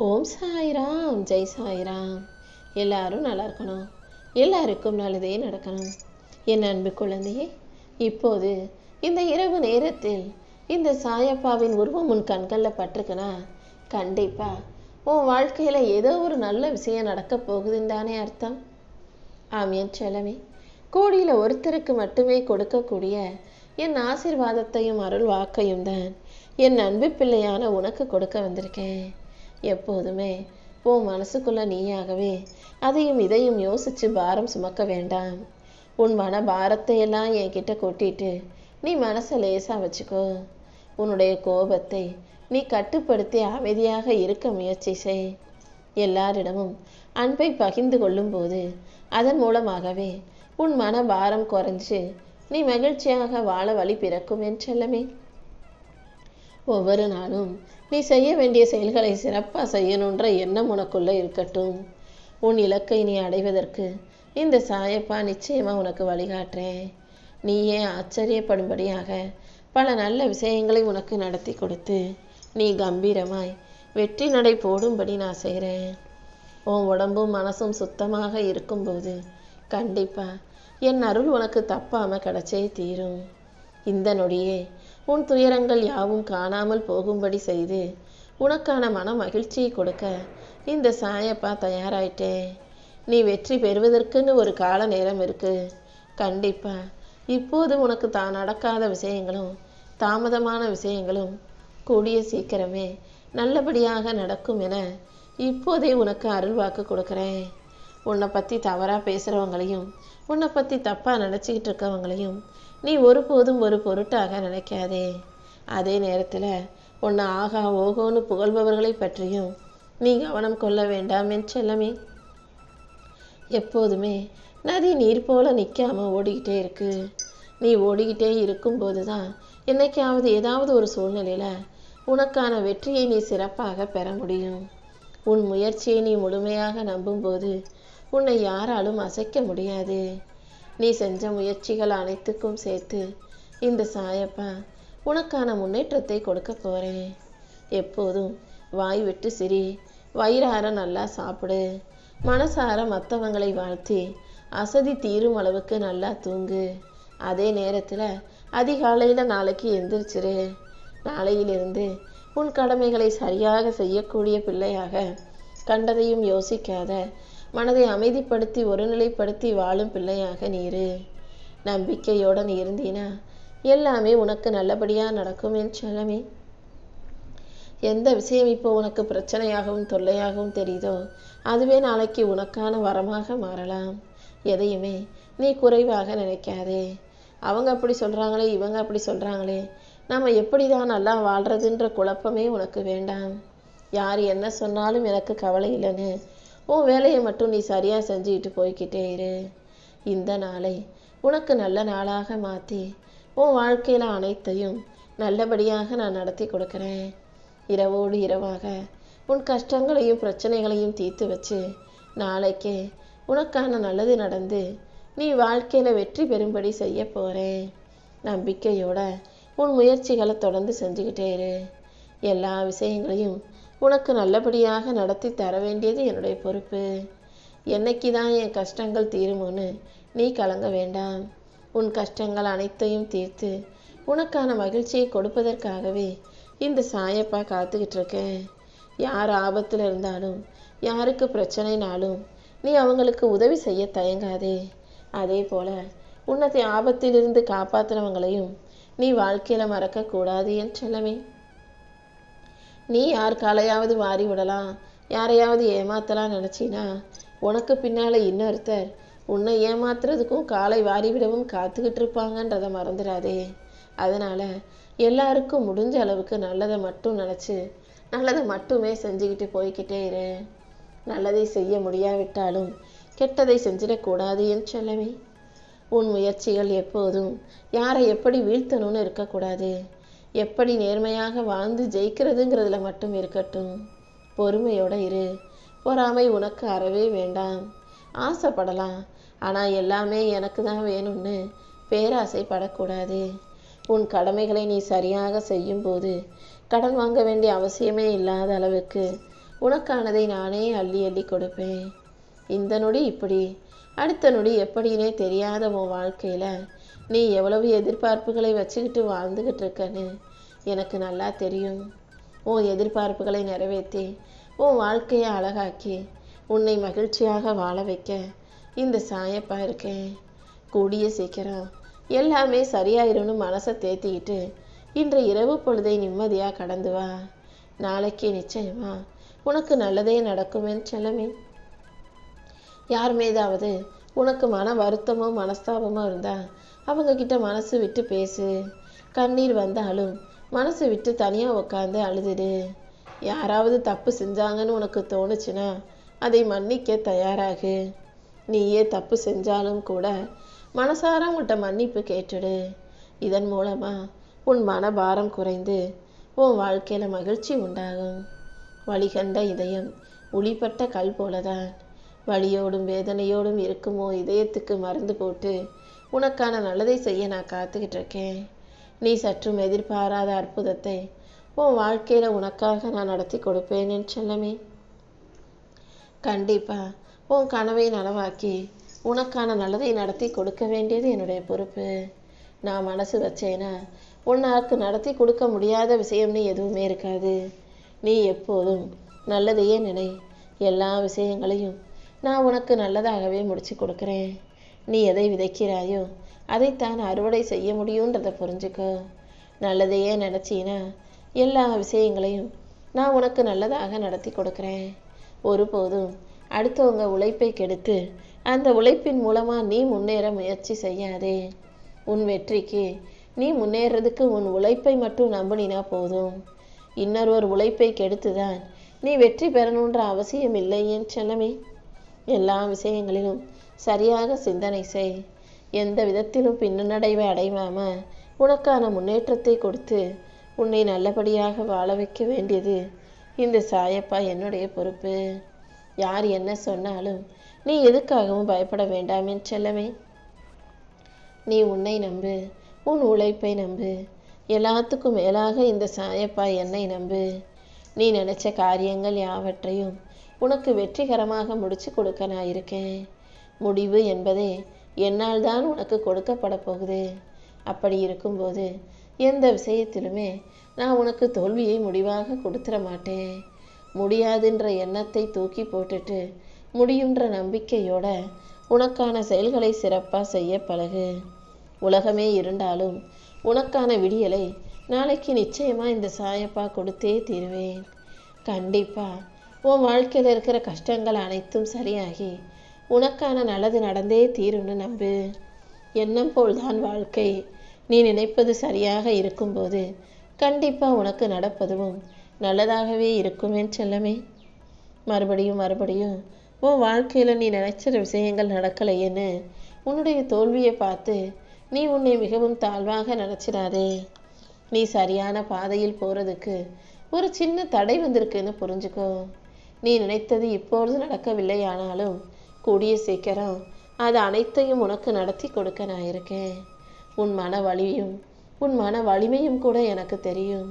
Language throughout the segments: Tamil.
ஓம் சாய்ராம், ஜெய் சாய்ராம். எல்லாரும் நல்லா இருக்கணும், எல்லாருக்கும் நல்லதே நடக்கணும். என் அன்பு குழந்தையே, இப்போது இந்த இரவு நேரத்தில் இந்த சாயப்பாவின் உருவம் உன் கண்களில் பட்டிருக்குன்னா கண்டிப்பா உன் வாழ்க்கையில் ஏதோ ஒரு நல்ல விஷயம் நடக்க போகுதுன்னு தானே அர்த்தம். ஆம் என் செல்லமே, கோடியில் ஒருத்தருக்கு மட்டுமே கொடுக்கக்கூடிய என் ஆசீர்வாதத்தையும் அருள் வாக்கையும் தான் என் அன்பு பிள்ளையான உனக்கு கொடுக்க வந்திருக்கேன். எப்போதுமே உன் மனசுக்குள்ள நீயாகவே அதையும் இதையும் யோசிச்சு பாரம் சுமக்க வேண்டாம். உன் மன பாரத்தை எல்லாம் என்கிட்ட கொட்டிட்டு நீ மனசை லேசா வச்சுக்கோ. உன்னுடைய கோபத்தை நீ கட்டுப்படுத்தி அமைதியாக இருக்க முயற்சி செய். எல்லாரிடமும் அன்பை பகிர்ந்து கொள்ளும் போது அதன் மூலமாகவே உன் மன பாரம் குறைஞ்சு நீ மகிழ்ச்சியாக வாழ வழி பிறக்கும் என் செல்லமே. ஒவ்வொரு நாளும் நீ செய்ய வேண்டிய செயல்களை சிறப்பாக செய்யணுன்ற எண்ணம் உனக்குள்ள இருக்கட்டும். உன் இலக்கை நீ அடைவதற்கு இந்த சாயப்பா நிச்சயமாக உனக்கு வழிகாட்டுறேன். நீயே ஆச்சரியப்படும்படியாக பல நல்ல விஷயங்களை உனக்கு நடத்தி கொடுத்து நீ கம்பீரமாய் வெற்றி நடை போடும்படி நான் செய்கிறேன். உன் உடம்பும் மனசும் சுத்தமாக இருக்கும்போது கண்டிப்பா என் அருள் உனக்கு தப்பாமல் கிடைச்சே தீரும். இந்த நொடியே உன் துயரங்கள் யாவும் காணாமல் போகும்படி செய்து உனக்கான மன மகிழ்ச்சியை கொடுக்க இந்த சாயப்பா தயாராயிட்டேன். நீ வெற்றி பெறுவதற்குன்னு ஒரு கால நேரம் இருக்கு. கண்டிப்பா இப்போது உனக்கு தான் நடக்காத விஷயங்களும் தாமதமான விஷயங்களும் கூடிய சீக்கிரமே நல்லபடியாக நடக்கும் என இப்போதே உனக்கு அருள் வாக்கு கொடுக்குறேன். உன்னை பற்றி தவறாக பேசுகிறவங்களையும் உன்னை பற்றி தப்பாக நினச்சிக்கிட்டு இருக்கவங்களையும் நீ ஒருபோதும் ஒரு பொருட்டாக நினைக்காதே. அதே நேரத்தில் உன்னை ஆகா ஓகோன்னு புகழ்பவர்களை பற்றியும் நீ கவனம் கொள்ள வேண்டாம் என் செல்லமே. எப்போதுமே நதி நீர் போல நிற்காம ஓடிக்கிட்டே இருக்கு. நீ ஓடிக்கிட்டே இருக்கும்போது தான் என்னைக்காவது ஏதாவது ஒரு சூழ்நிலையில் உனக்கான வெற்றியை நீ சிறப்பாக பெற முடியும். உன் முயற்சியை நீ முழுமையாக நம்பும்போது உன்னை யாராலும் அசைக்க முடியாது. நீ செஞ்ச முயற்சிகள் அனைத்துக்கும் சேர்த்து இந்த சாயப்பா உனக்கான முன்னேற்றத்தை கொடுக்க போகிறேன். எப்போதும் வாய் விட்டு சிரி, வயிறார நல்லா சாப்பிடு, மனசார மற்றவங்களை வாழ்த்தி அசதி தீரும் அளவுக்கு நல்லா தூங்கு. அதே நேரத்தில் அதிகாலையில் நாளைக்கு எந்திரிச்சிரு. நாளையிலிருந்து உன் கடமைகளை சரியாக செய்யக்கூடிய பிள்ளையாக கண்டதையும் யோசிக்காத மனதை அமைதிப்படுத்தி ஒருநிலைப்படுத்தி வாழும் பிள்ளையாக நீரு. நம்பிக்கையோடு நீ இருந்தீனா எல்லாமே உனக்கு நல்லபடியாக நடக்கும் என் செல்லமே. எந்த விஷயம் இப்போ உனக்கு பிரச்சனையாகவும் தொல்லையாகவும் தெரியுதோ அதுவே நாளைக்கு உனக்கான வரமாக மாறலாம். எதையுமே நீ குறைவாக நினைக்காதே. அவங்க அப்படி சொல்கிறாங்களே, இவங்க அப்படி சொல்கிறாங்களே, நம்ம எப்படி தான் நல்லா வாழ்கிறதுன்ற குழப்பமே உனக்கு வேண்டாம். யார் என்ன சொன்னாலும் எனக்கு கவலை இல்லைன்னு உன் வேலையை மட்டும் நீ சரியாக செஞ்சுக்கிட்டு போய்கிட்டே இரு. இந்த நாளை உனக்கு நல்ல நாளாக மாற்றி உன் வாழ்க்கையில் அனைத்தையும் நல்லபடியாக நான் நடத்தி கொடுக்குறேன். இரவோடு இரவாக உன் கஷ்டங்களையும் பிரச்சனைகளையும் தீர்த்து வச்சு நாளைக்கே உனக்கான நல்லது நடந்து நீ வாழ்க்கையில் வெற்றி பெறும்படி செய்ய போகிறேன். நம்பிக்கையோட உன் முயற்சிகளை தொடர்ந்து செஞ்சுக்கிட்டே இரு. எல்லா விஷயங்களையும் உனக்கு நல்லபடியாக நடத்தி தர வேண்டியது என்னுடைய பொறுப்பு. என்னைக்கு தான் என் கஷ்டங்கள் தீருமோன்னு நீ கலங்க வேண்டாம். உன் கஷ்டங்கள் அனைத்தையும் தீர்த்து உனக்கான மகிழ்ச்சியை கொடுப்பதற்காகவே இந்த சாயப்பா காத்துக்கிட்டு இருக்கேன். யார் ஆபத்தில் இருந்தாலும் யாருக்கு பிரச்சனைனாலும் நீ அவங்களுக்கு உதவி செய்ய தயங்காதே. அதே போல் உன்னை ஆபத்திலிருந்து காப்பாற்றினவங்களையும் நீ வாழ்க்கையில் மறக்கக்கூடாது என் செல்லமே. நீ யார் காலையாவது வாரி விடலாம், யாரையாவது ஏமாத்தலாம் நினச்சினா உனக்கு பின்னால் இன்னொருத்தர் உன்னை ஏமாத்துறதுக்கும் காலை வாரி விடவும் காத்துக்கிட்டு இருப்பாங்கன்றதை மறந்துடாதே. அதனால் எல்லாருக்கும் முடிஞ்ச அளவுக்கு நல்லதை மட்டும் நினச்சி நல்லதை மட்டுமே செஞ்சுக்கிட்டு போய்கிட்டே இரு. நல்லதை செய்ய முடியாவிட்டாலும் கெட்டதை செஞ்சிடக்கூடாது என் செல்லமே. உன் முயற்சிகள் எப்போதும் யாரை எப்படி வீழ்த்தணும்னு இருக்கக்கூடாது. எப்படி நேர்மையாக வாழ்ந்து ஜெயிக்கிறதுங்கிறதுல மட்டும் இருக்கட்டும். பொறுமையோட இரு. பொறாமை உனக்கு அறவே வேண்டாம். ஆசைப்படலாம், ஆனால் எல்லாமே எனக்கு தான் வேணும்னு பேராசைப்படக்கூடாது. உன் கடமைகளை நீ சரியாக செய்யும்போது கடன் வாங்க வேண்டிய அவசியமே இல்லாத அளவுக்கு உனக்கானதை நானே அள்ளி அள்ளி கொடுப்பேன். இந்த நொடி இப்படி, அடுத்த நொடி எப்படின்னே தெரியாத உன் வாழ்க்கையில் நீ எவ்வளவு எதிர்பார்ப்புகளை வச்சுக்கிட்டு வாழ்ந்துக்கிட்டு இருக்கன்னு எனக்கு நல்லா தெரியும். உன் எதிர்பார்ப்புகளை நிறைவேற்றி உன் வாழ்க்கையை அழகாக்கி உன்னை மகிழ்ச்சியாக வாழ வைக்க இந்த சாயப்பா இருக்கேன். கூடிய சீக்கிரம் எல்லாமே சரியாயிரும்னு மனசை தேத்திக்கிட்டு இன்று இரவு பொழுதை நிம்மதியாக கடந்து வா. நாளைக்கு நிச்சயமா உனக்கு நல்லதே நடக்குமேன்னு செல்லமே. யார் மீதாவது உனக்கு மன வருத்தமோ மனஸ்தாபமோ இருந்தால் அவங்கக்கிட்ட மனசு விட்டு பேசு. கண்ணீர் வந்தாலும் மனசு விட்டு தனியாக உட்காந்து அழுதுடு. யாராவது தப்பு செஞ்சாங்கன்னு உனக்கு தோணுச்சுன்னா அதை மன்னிக்க தயாராகு. நீயே தப்பு செஞ்சாலும் கூட மனசார உன்கிட்ட மன்னிப்பு கேட்டுடு. இதன் மூலமாக உன் மனபாரம் குறைந்து உன் வாழ்க்கையில் மகிழ்ச்சி உண்டாகும். வழிகண்ட இதயம் உளிப்பட்ட கல் போலதான். வலியோடும் வேதனையோடும் இருக்குமோ இதயத்துக்கு மருந்து போட்டு உனக்கான நல்லதை செய்ய நான் காத்துக்கிட்டு இருக்கேன். நீ சற்றும் எதிர்பாராத அற்புதத்தை உன் வாழ்க்கையில் உனக்காக நான் நடத்தி கொடுப்பேன்னு செல்லமே. கண்டிப்பாக உன் கனவை நனவாக்கி உனக்கான நல்லதை நடத்தி கொடுக்க வேண்டியது என்னுடைய பொறுப்பு. நான் மனசு வச்சேன்னா உனக்கு நடத்தி கொடுக்க முடியாத விஷயம்னு எதுவுமே இருக்காது. நீ எப்போதும் நல்லதையே நினை. எல்லா விஷயங்களையும் நான் உனக்கு நல்லதாகவே முடிச்சு கொடுக்குறேன். நீ எதை விதைக்கிறாயோ அதைத்தான் அறுவடை செய்ய முடியுன்றதை புரிஞ்சுக்கோ. நல்லதையே நினச்சின்னா எல்லா விஷயங்களையும் நான் உனக்கு நல்லதாக நடத்தி கொடுக்குறேன். ஒருபோதும் அடுத்தவங்க உழைப்பை கெடுத்து அந்த உழைப்பின் மூலமாக நீ முன்னேற முயற்சி செய்யாதே. உன் வெற்றிக்கு நீ முன்னேறதுக்கு உன் உழைப்பை மட்டும் நம்பினா போதும். இன்னொரு உழைப்பை கெடுத்துதான் நீ வெற்றி பெறணுன்ற அவசியம் இல்லையேன்னு செல்லமே. எல்லா விஷயங்களிலும் சரியாக சிந்தனை செய். எந்த விதத்திலும் பின்னடைவை அடையாம உனக்கான முன்னேற்றத்தை கொடுத்து உன்னை நல்லபடியாக வாழ வைக்க வேண்டியது இந்த சாயப்பா என்னுடைய பொறுப்பு. யார் என்ன சொன்னாலும் நீ எதுக்காகவும் பயப்பட வேண்டாமே செல்லமே. நீ உன்னை நம்பு, உன் உழைப்பை நம்பு. எல்லாத்துக்கும் மேலாக இந்த சாயப்பா என்னை நம்பு. நீ நினைச்ச காரியங்கள் யாவற்றையும் உனக்கு வெற்றிகரமாக முடிச்சு கொடுக்க நான் இருக்கேன். முடிவு என்பதே என்னால் தான் உனக்கு கொடுக்கப்பட போகுது. அப்படி இருக்கும்போது எந்த விஷயத்திலுமே நான் உனக்கு தோல்வியை முடிவாக கொடுத்துட மாட்டேன். முடியாதுன்ற எண்ணத்தை தூக்கி போட்டுட்டு முடியுன்ற நம்பிக்கையோட உனக்கான செயல்களை சிறப்பாக செய்ய பழகு. உலகமே இருந்தாலும் உனக்கான விடியலை நாளைக்கு நிச்சயமா இந்த சாயப்பா கொடுத்தே தீருவேன். கண்டிப்பா உன் வாழ்க்கையில் இருக்கிற கஷ்டங்கள் அனைத்தும் சரியாகி உனக்கான நல்லது நடந்தே தீரும்னு நம்பு. எண்ணம் போல்தான் வாழ்க்கை. நீ நினைப்பது சரியாக இருக்கும்போது கண்டிப்பா உனக்கு நடப்பதும் நல்லதாகவே இருக்குமே செல்லமே. மறுபடியும் மறுபடியும் உன் வாழ்க்கையில் நீ நினைச்ச விஷயங்கள் நடக்கலையேன்னு உன்னுடைய தோல்வியை பார்த்து நீ உன்னை மிகவும் தாழ்வாக நினச்சிடாதே. நீ சரியான பாதையில் போகிறதுக்கு ஒரு சின்ன தடை வந்திருக்குன்னு புரிஞ்சுக்கோ. நீ நினைத்தது இப்பொழுது நடக்கவில்லை, ஆனாலும் கூடிய சீக்கிரம் அது அனைத்தையும் உனக்கு நடத்தி கொடுக்க நான் இருக்கேன். உன் மன வலிமையும் கூட எனக்கு தெரியும்.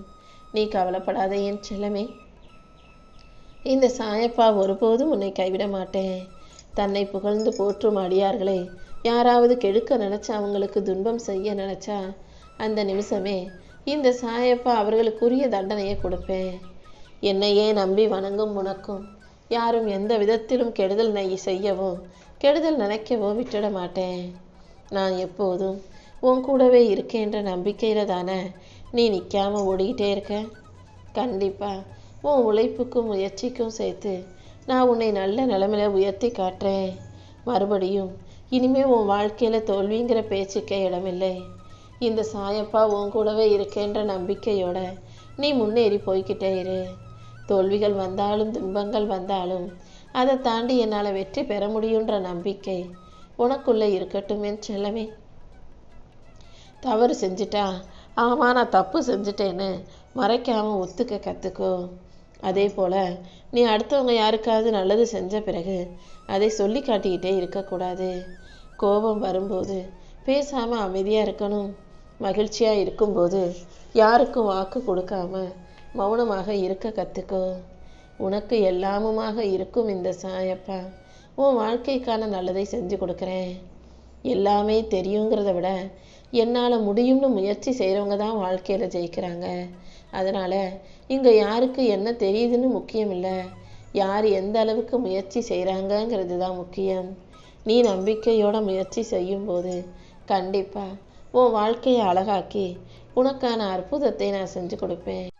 நீ கவலைப்படாத என் செல்லமே. இந்த சாயப்பா ஒருபோதும் உன்னை கைவிட மாட்டேன். தன்னை புகழ்ந்து போற்றும் அடியார்களை யாராவது கெடுக்க நினச்சா, அவங்களுக்கு துன்பம் செய்ய நினச்சா அந்த நிமிஷமே இந்த சாயப்பா அவர்களுக்குரிய தண்டனையை கொடுப்பேன். என்னையே நம்பி வணங்கும் உனக்கும் யாரும் எந்த விதத்திலும் கெடுதல் செய்யவோ கெடுதல் நினைக்கவோ விட்டுட மாட்டேன். நான் எப்போதும் உன் கூடவே இருக்கேன்ற நம்பிக்கையில் தானே நீ நிற்காமல் ஓடிக்கிட்டே இருக்க. கண்டிப்பாக உன் உழைப்புக்கும் முயற்சிக்கும் சேர்த்து நான் உன்னை நல்ல நிலைமையில உயர்த்தி காட்டுறேன். மறுபடியும் இனிமேல் உன் வாழ்க்கையில் தோல்விங்கிற பேச்சுக்கே இடமில்லை. இந்த சாயப்பா உன் கூடவே இருக்கேன்ற நம்பிக்கையோட நீ முன்னேறி போய்கிட்டே இரு. தோல்விகள் வந்தாலும் துன்பங்கள் வந்தாலும் அதை தாண்டி என்னால் வெற்றி பெற முடியுன்ற நம்பிக்கை உனக்குள்ளே இருக்கட்டும் என் செல்லமே. தவறு செஞ்சிட்டா ஆமாம் நான் தப்பு செஞ்சிட்டேன்னு மறைக்காமல் ஒத்துக்க கற்றுக்கோ. அதே போல் நீ அடுத்தவங்க யாருக்காவது நல்லது செஞ்ச பிறகு அதை சொல்லி காட்டிக்கிட்டே இருக்கக்கூடாது. கோபம் வரும்போது பேசாமல் அமைதியாக இருக்கணும். மகிழ்ச்சியாக இருக்கும்போது யாருக்கும் வாக்கு கொடுக்காம மௌனமாக இருக்க கற்றுக்கோ. உனக்கு எல்லாமுமாக இருக்கும் இந்த சாயப்பா உன் வாழ்க்கைக்கான நல்லதை செஞ்சு கொடுக்குறேன். எல்லாமே தெரியுங்கிறத விட என்னால் முடியும்னு முயற்சி செய்கிறவங்க தான் வாழ்க்கையில் ஜெயிக்கிறாங்க. அதனால் இங்கே யாருக்கு என்ன தெரியுதுன்னு முக்கியம் இல்லை, யார் எந்த அளவுக்கு முயற்சி செய்கிறாங்கங்கிறது தான் முக்கியம். நீ நம்பிக்கையோட முயற்சி செய்யும்போது கண்டிப்பாக உன் வாழ்க்கையை அழகாக்கி உனக்கான அற்புதத்தை நான் செஞ்சு கொடுப்பேன்.